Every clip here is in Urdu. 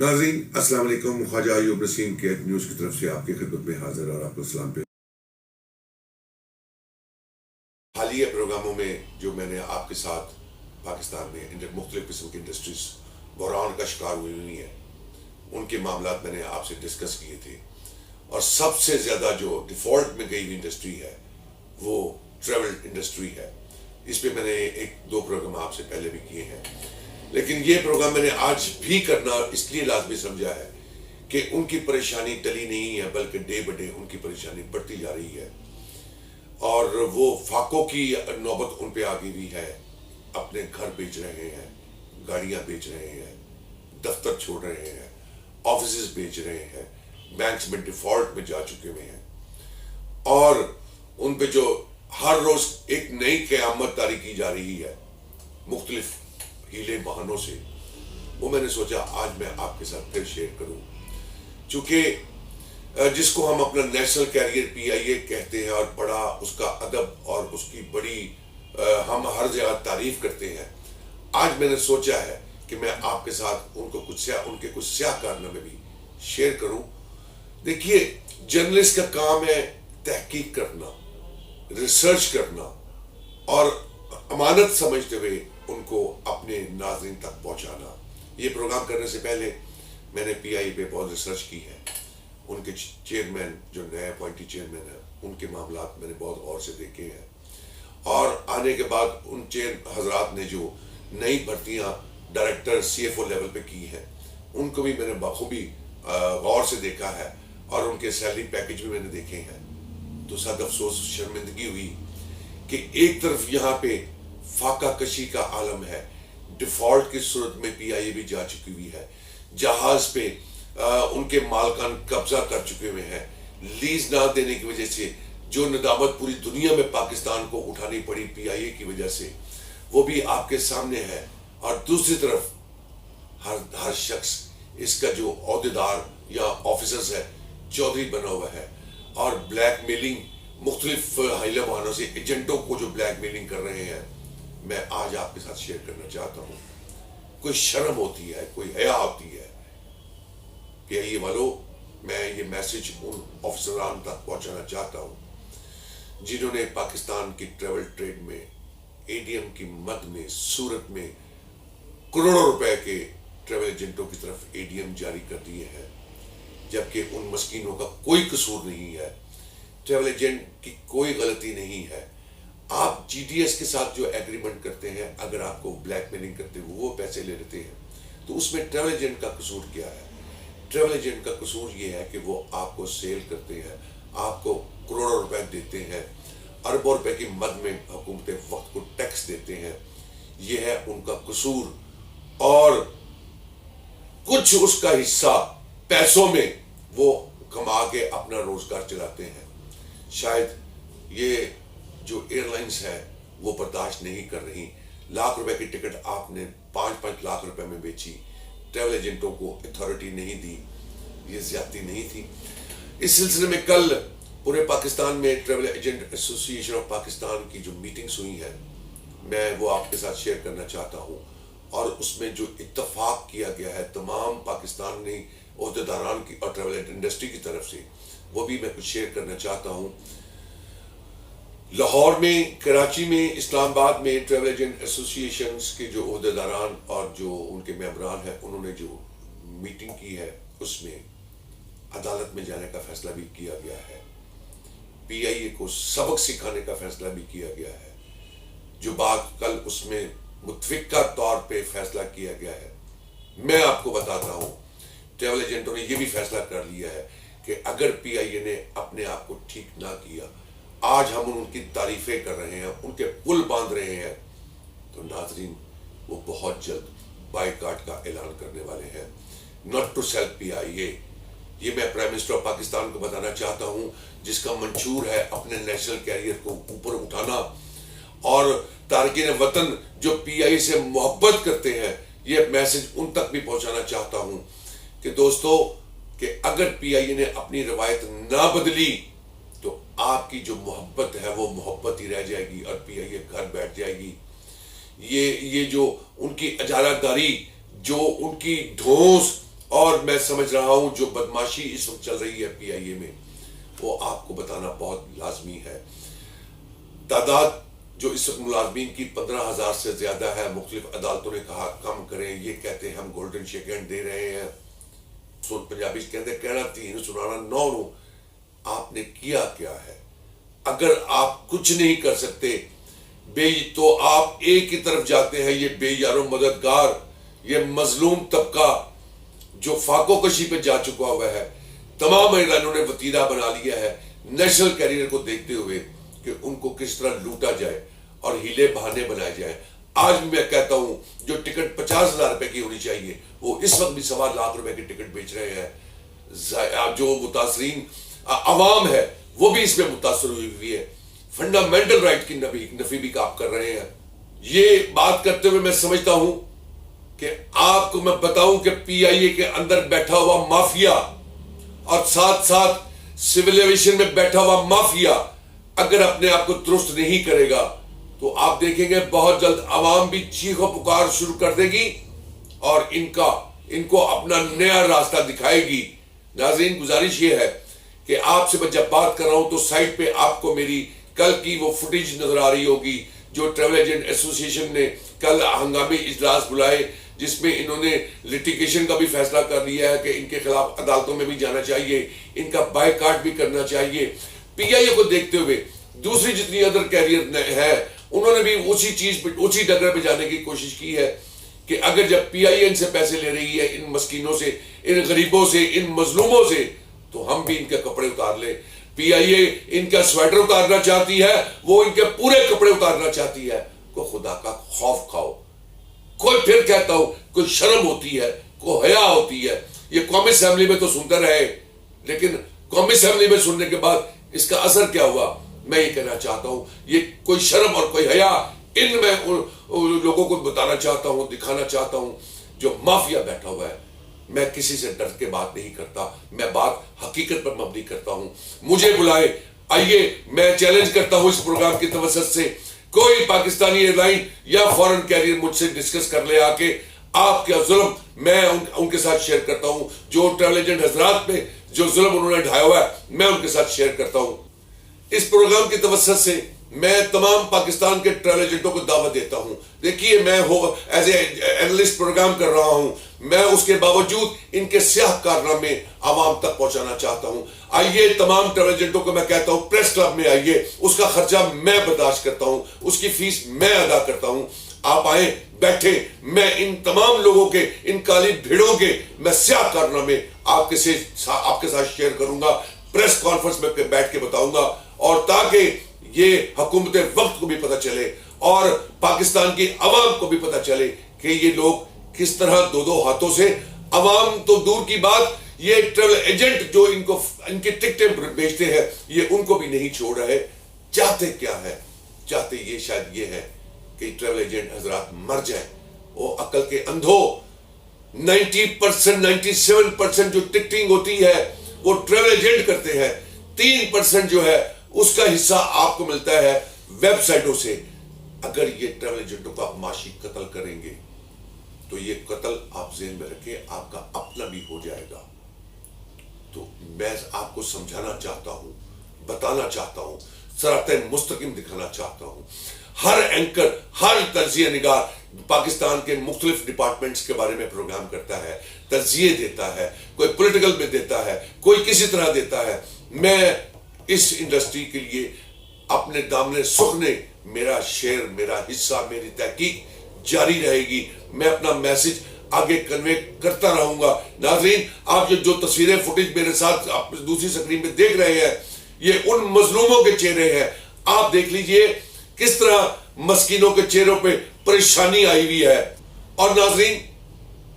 ناظرین السلام علیکم. خواجہ ایوب نسیم کے نیوز کی طرف سے آپ کی خدمت میں حاضر اور آپ کو سلام پیش. حالیہ پروگراموں میں جو میں نے آپ کے ساتھ پاکستان میں مختلف قسم کی انڈسٹریز بحران کا شکار ہوئی ہیں ان کے معاملات میں نے آپ سے ڈسکس کیے تھے، اور سب سے زیادہ جو ڈیفالٹ میں گئی ہوئی انڈسٹری ہے وہ ٹریول انڈسٹری ہے. اس پہ میں نے ایک دو پروگرام آپ سے پہلے بھی کیے ہیں، لیکن یہ پروگرام میں نے آج بھی کرنا اس لیے لازمی سمجھا ہے کہ ان کی پریشانی ٹلی نہیں ہے، بلکہ ڈے بہ ڈے ان کی پریشانی بڑھتی جا رہی ہے، اور وہ فاقوں کی نوبت ان پہ آ گئی ہوئی ہے. اپنے گھر بیچ رہے ہیں، گاڑیاں بیچ رہے ہیں، دفتر چھوڑ رہے ہیں، آفیسز بیچ رہے ہیں، بینکس میں ڈیفالٹ میں جا چکے ہوئے ہیں، اور ان پہ جو ہر روز ایک نئی قیامت طاری کی جا رہی ہے مختلف ہیلے بہانوں سے. وہ میں نے سوچا آج میں آپ کے ساتھ پھر شیئر کروں، چونکہ جس کو ہم اپنا نیشنل کیریئر PIA کہتے ہیں اور بڑا اس کا ادب اور اس کی بڑی ہم ہر جگہ تعریف کرتے ہیں، آج میں نے سوچا ہے کہ میں آپ کے ساتھ ان کے کچھ سیاہ کارنامے بھی شیئر کروں. دیکھیے، جرنلسٹ کا کام ہے تحقیق کرنا، ریسرچ کرنا، اور امانت سمجھتے ہوئے ان کو اپنے ناظرین تک پہنچانا. یہ پروگرام کرنے سے پہلے میں نے PIA پہ بہت ریسرچ کی ہے. ان کے چیئرمین جو نئے اپوائنٹی چیئرمین ہیں ان کے معاملات میں نے بہت غور سے دیکھے ہیں، اور آنے کے بعد ان حضرات نے جو نئی بھرتیاں ڈائریکٹر CFO لیول پہ کی ہیں ان کو بھی میں نے بخوبی غور سے دیکھا ہے، اور ان کے سیلری پیکج بھی میں نے دیکھے ہیں. تو صد افسوس شرمندگی ہوئی کہ ایک طرف یہاں پہ فاقہ کشی کا عالم ہے، ڈیفالٹ کی صورت میں PIA بھی جا چکی ہوئی ہے، جہاز پہ ان کے مالکان قبضہ کر چکے ہوئے ہیں، لیز نہ دینے کی وجہ سے جو ندامت پوری دنیا میں پاکستان کو اٹھانی پڑی PIA کی وجہ سے، وہ بھی آپ کے سامنے ہے. اور دوسری طرف ہر شخص اس کا جو عہدیدار یا آفیسرز ہے چودھری بنا ہوا ہے، اور بلیک میلنگ مختلف حیلہ بہانوں سے ایجنٹوں کو جو بلیک میلنگ کر رہے ہیں، میں آج آپ کے ساتھ شیئر کرنا چاہتا ہوں. کوئی شرم ہوتی ہے، کوئی حیا ہوتی ہے. PIA والوں، میں یہ میسج ان افسران تک پہنچانا چاہتا ہوں جنہوں نے پاکستان کی ٹریول ٹریڈ میں ADM کی مد میں صورت میں کروڑوں روپے کے ٹریول ایجنٹوں کی طرف ADM جاری کر دیے ہیں، جبکہ ان مسکینوں کا کوئی قصور نہیں ہے. ٹریول ایجنٹ کی کوئی غلطی نہیں ہے. آپ GDS کے ساتھ جو ایگریمنٹ کرتے ہیں، اگر آپ کو بلیک میلنگ کرتے ہیں، وہ پیسے لے لیتے ہیں، تو اس میں ٹریول ایجنٹ کا قصور کیا ہے؟ ٹریول ایجنٹ کا قصور یہ ہے کہ وہ آپ کو سیل کرتے ہیں، آپ کو کروڑوں روپے دیتے ہیں، اربوں روپے کی مد میں حکومت وقت کو ٹیکس دیتے ہیں. یہ ہے ان کا قصور، اور کچھ اس کا حصہ پیسوں میں وہ کما کے اپنا روزگار چلاتے ہیں. شاید یہ جو ایئر لائنز ہے وہ برداشت نہیں کر رہی. لاکھ روپے کی ٹکٹ آپ نے 5 لاکھ روپے میں بیچی، ٹریول ایجنٹوں کو اتھارٹی نہیں دی. یہ زیادتی نہیں تھی؟ اس سلسلے میں کل پورے پاکستان میں ٹریول ایجنٹ ایسوسی ایشن آف پاکستان کی جو میٹنگز ہوئی ہیں، میں وہ آپ کے ساتھ شیئر کرنا چاہتا ہوں. اور اس میں جو اتفاق کیا گیا ہے تمام پاکستانی عہدیداران کی اور ٹریول انڈسٹری کی طرف سے، وہ بھی میں کچھ شیئر کرنا چاہتا ہوں. لاہور میں، کراچی میں، اسلام آباد میں ٹریول ایجنٹ ایسوسی ایشنز کے جو عہدیداران اور جو ان کے ممبران ہیں، انہوں نے جو میٹنگ کی ہے اس میں عدالت میں جانے کا فیصلہ بھی کیا گیا ہے. PIA کو سبق سکھانے کا فیصلہ بھی کیا گیا ہے. جو بات کل اس میں متفقہ طور پہ فیصلہ کیا گیا ہے، میں آپ کو بتاتا ہوں، ٹریول ایجنٹوں نے یہ بھی فیصلہ کر لیا ہے کہ اگر PIA نے اپنے آپ کو ٹھیک نہ کیا، آج ہم ان کی تعریفیں کر رہے ہیں، ان کے پل باندھ رہے ہیں، تو ناظرین وہ بہت جلد بائیکاٹ کا اعلان کرنے والے ہیں. not to sell PIA. یہ میں پرائم منسٹر آف پاکستان کو بتانا چاہتا ہوں، جس کا منشور ہے اپنے نیشنل کیریئر کو اوپر اٹھانا، اور تارکین وطن جو PIA سے محبت کرتے ہیں، یہ میسج ان تک بھی پہنچانا چاہتا ہوں کہ دوستو، کہ اگر PIA نے اپنی روایت نہ بدلی تو آپ کی جو محبت ہے وہ محبت ہی رہ جائے گی، اور PIA گھر بیٹھ جائے گی. یہ جو ان کی اجارہ داری، جو ان کی ڈھونس اور میں سمجھ رہا ہوں جو بدماشی اس وقت چل رہی ہے پی آئی اے میں وہ آپ کو بتانا بہت لازمی ہے. تعداد جو اس وقت ملازمین کی 15,000 سے زیادہ ہے. مختلف عدالتوں نے کہا کم کریں, یہ کہتے ہیں ہم گولڈن شیک ہینڈ دے رہے ہیں. پنجابی کہتے ہیں کہنا 3 سنانا 9. آپ نے کیا کیا ہے؟ اگر آپ کچھ نہیں کر سکتے تو آپ ایک کی طرف جاتے ہیں. یہ بے یار و مددگار, یہ مظلوم طبقہ جو فاقو کشی پہ جا چکا ہوا ہے, تمام ایرانوں نے وتیرہ بنا لیا ہے نیشنل کیریئر کو دیکھتے ہوئے کہ ان کو کس طرح لوٹا جائے اور ہیلے بہانے بنائے جائے. آج بھی میں کہتا ہوں جو ٹکٹ 50,000 روپے کی ہونی چاہیے وہ اس وقت بھی 1.25 لاکھ روپے کی ٹکٹ بیچ رہے ہیں. جو متاثرین عوام ہے وہ بھی اس میں متاثر ہوئی ہے. فنڈامنٹل رائٹ کی نفی بھی آپ کر رہے ہیں. یہ بات کرتے ہوئے میں سمجھتا ہوں کہ آپ کو میں بتاؤں کہ پی آئی اے کے اندر بیٹھا ہوا مافیا اور ساتھ ساتھ سول ایویشن میں بیٹھا ہوا مافیا اگر اپنے آپ کو درست نہیں کرے گا تو آپ دیکھیں گے بہت جلد عوام بھی چیخ و پکار شروع کر دے گی اور ان کو اپنا نیا راستہ دکھائے گی. ناظرین گزارش یہ ہے کہ آپ سے میں جب بات کر رہا ہوں تو سائٹ پہ آپ کو میری کل کی وہ فوٹیج نظر آ رہی ہوگی جو ٹریول ایجنٹ ایسوسی ایشن نے کل ہنگامی اجلاس بلائے جس میں انہوں نے لٹیگیشن کا بھی فیصلہ کر لیا ہے کہ ان کے خلاف عدالتوں میں بھی جانا چاہیے, ان کا بائیکاٹ بھی کرنا چاہیے. پی آئی اے کو دیکھتے ہوئے دوسری جتنی ادر کیریئر ہے انہوں نے بھی اسی ڈگر پہ جانے کی کوشش کی ہے کہ اگر جب پی آئی اے ان سے پیسے لے رہی ہے, ان مسکینوں سے, ان غریبوں سے, ان مظلوموں سے, تو ہم بھی ان کے کپڑے اتار لیں. پی آئی اے ان کا سویٹر اتارنا چاہتی ہے, وہ ان کے پورے کپڑے اتارنا چاہتی ہے. کو خدا کا خوف کھاؤ. کوئی پھر کہتا ہوں کوئی شرم ہوتی ہے, کوئی حیا ہوتی ہے. یہ قومی اسمبلی میں تو سنتا رہے لیکن قومی اسمبلی میں سننے کے بعد اس کا اثر کیا ہوا؟ میں یہ کہنا چاہتا ہوں یہ کوئی شرم اور کوئی حیا ان میں لوگوں کو بتانا چاہتا ہوں, دکھانا چاہتا ہوں جو مافیا بیٹھا ہوا ہے. میں کسی سے ڈر کے بات نہیں کرتا, میں بات حقیقت پر مبنی کرتا ہوں. مجھے بلائے, آئیے میں چیلنج کرتا ہوں اس پروگرام کی توسط سے کوئی پاکستانی ایئر لائن یا فورن کیریئر مجھ سے ڈسکس کر لے آ کے آپ کا ظلم میں ان کے ساتھ شیئر کرتا ہوں. جو ٹریول ایجنٹ حضرات پہ جو ظلم انہوں نے ڈھایا ہوا ہے میں ان کے ساتھ شیئر کرتا ہوں. اس پروگرام کی توسط سے میں تمام پاکستان کے ٹریول ایجنٹوں کو دعوت دیتا ہوں. دیکھیے میں ایز اے اینالسٹ پروگرام کر رہا ہوں, میں اس کے باوجود ان کے سیاہ کارنامے عوام تک پہنچانا چاہتا ہوں. آئیے تمام ٹریول ایجنٹوں کو میں کہتا ہوں پریس کلب میں آئیے, اس کا خرچہ میں برداشت کرتا ہوں, اس کی فیس میں ادا کرتا ہوں. آپ آئیں, بیٹھیں, میں ان تمام لوگوں کے, ان کالی بھیڑوں کے میں سیاہ کارنامے آپ کے ساتھ شیئر کروں گا, پریس کانفرنس میں بیٹھ کے بتاؤں گا, اور تاکہ یہ حکومت وقت کو بھی پتہ چلے اور پاکستان کی عوام کو بھی پتہ چلے کہ یہ لوگ کس طرح دو ہاتھوں سے, عوام تو دور کی بات, یہ ٹریول ایجنٹ جو ان کی ٹکٹیں بیچتے ہیں یہ ان کو بھی نہیں چھوڑ رہے. چاہتے کیا ہے؟ چاہتے یہ شاید یہ ہے کہ ٹریول ایجنٹ حضرات مر جائیں. وہ عقل کے اندھو, 90% 97% جو ٹکٹنگ ہوتی ہے وہ ٹریول ایجنٹ کرتے ہیں. 3% جو ہے اس کا حصہ آپ کو ملتا ہے ویب سائٹوں سے. اگر یہ ٹریول ایجنٹوں کا معاشی قتل کریں گے تو یہ قتل آپ ذہن میں رکھیں آپ کا اپنا بھی ہو جائے گا. تو میں آپ کو سمجھانا چاہتا ہوں, بتانا چاہتا ہوں, صراط مستقیم دکھانا چاہتا ہوں. ہر اینکر, ہر تجزیہ نگار پاکستان کے مختلف ڈپارٹمنٹس کے بارے میں پروگرام کرتا ہے, تجزیے دیتا ہے, کوئی پولیٹیکل میں دیتا ہے, کوئی کسی طرح دیتا ہے. میں اس انڈسٹری کے لیے اپنے دامن سخنے, میرا شیئر, میرا حصہ, میری تحقیق جاری رہے گی. میں اپنا میسج آگے کنوے کرتا رہوں گا. ناظرین آپ جو تصویریں فوٹیج میرے ساتھ دوسری سکرین پہ دیکھ رہے ہیں یہ ان مظلوموں کے چہرے ہیں. آپ دیکھ لیجئے کس طرح مسکینوں کے چہروں پہ پریشانی آئی ہوئی ہے. اور ناظرین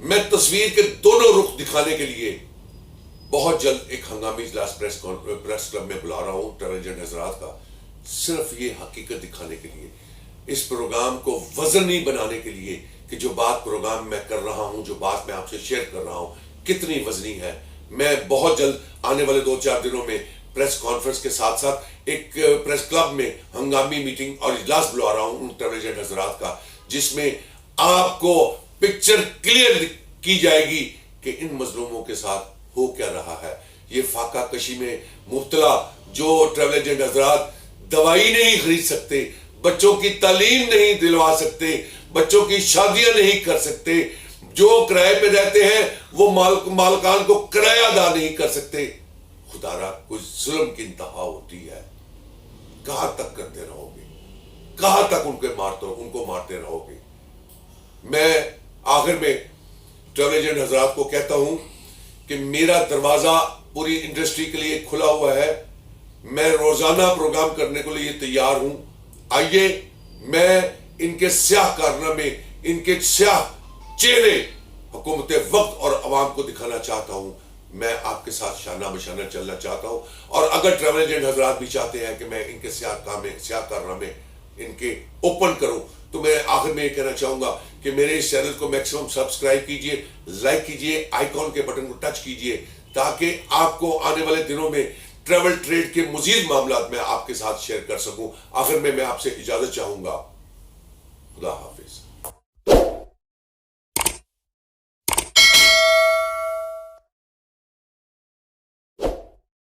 میں تصویر کے دونوں رخ دکھانے کے لیے بہت جلد ایک ہنگامی اجلاس پریس کلب میں بلا رہا ہوں ٹریول ایجنٹ حضرات کا, صرف یہ حقیقت دکھانے کے لیے, اس پروگرام کو وزنی بنانے کے لیے کہ جو بات پروگرام میں کر رہا ہوں, جو بات میں آپ سے شیئر کر رہا ہوں کتنی وزنی ہے. میں بہت جلد آنے والے 2-4 دنوں میں پریس کانفرنس کے ساتھ ساتھ ایک پریس کلب میں ہنگامی میٹنگ اور اجلاس بلا رہا ہوں ان ٹریول ایجنٹ حضرات کا, جس میں آپ کو پکچر کلیئر کی جائے گی کہ ان مظلوموں کے ساتھ ہو کیا رہا ہے. یہ فاقہ کشی میں مبتلا جو ٹریول ایجنٹ حضرات دوائی نہیں خرید سکتے, بچوں کی تعلیم نہیں دلوا سکتے, بچوں کی شادیاں نہیں کر سکتے, جو کرائے پہ رہتے ہیں وہ مالکان کو کرایہ ادا نہیں کر سکتے, خدا را کوئی ظلم کی انتہا ہوتی ہے. کہاں تک کرتے رہو گے؟ کہاں تک ان کو مارتے رہو گے؟ میں آخر میں ٹریول ایجنٹ حضرات کو کہتا ہوں کہ میرا دروازہ پوری انڈسٹری کے لیے کھلا ہوا ہے. میں روزانہ پروگرام کرنے کے لیے تیار ہوں. آئیے, میں ان کے سیاہ کارنامے, ان کے سیاہ چہرے حکومت وقت اور عوام کو دکھانا چاہتا ہوں. میں آپ کے ساتھ شانہ بشانہ چلنا چاہتا ہوں. اور اگر ٹریول ایجنٹ حضرات بھی چاہتے ہیں کہ میں ان کے سیاہ کارنامے ان کے اوپن کروں, تو میں آخر میں یہ کہنا چاہوں گا کہ میرے اس چینل کو میکسیمم سبسکرائب کیجئے, لائک کیجئے, آئیکن کے بٹن کو ٹچ کیجئے, تاکہ آپ کو آنے والے دنوں میں ٹریول ٹریڈ کے مزید معاملات میں آپ کے ساتھ شیئر کر سکوں. آخر میں آپ سے اجازت چاہوں گا. خدا حافظ.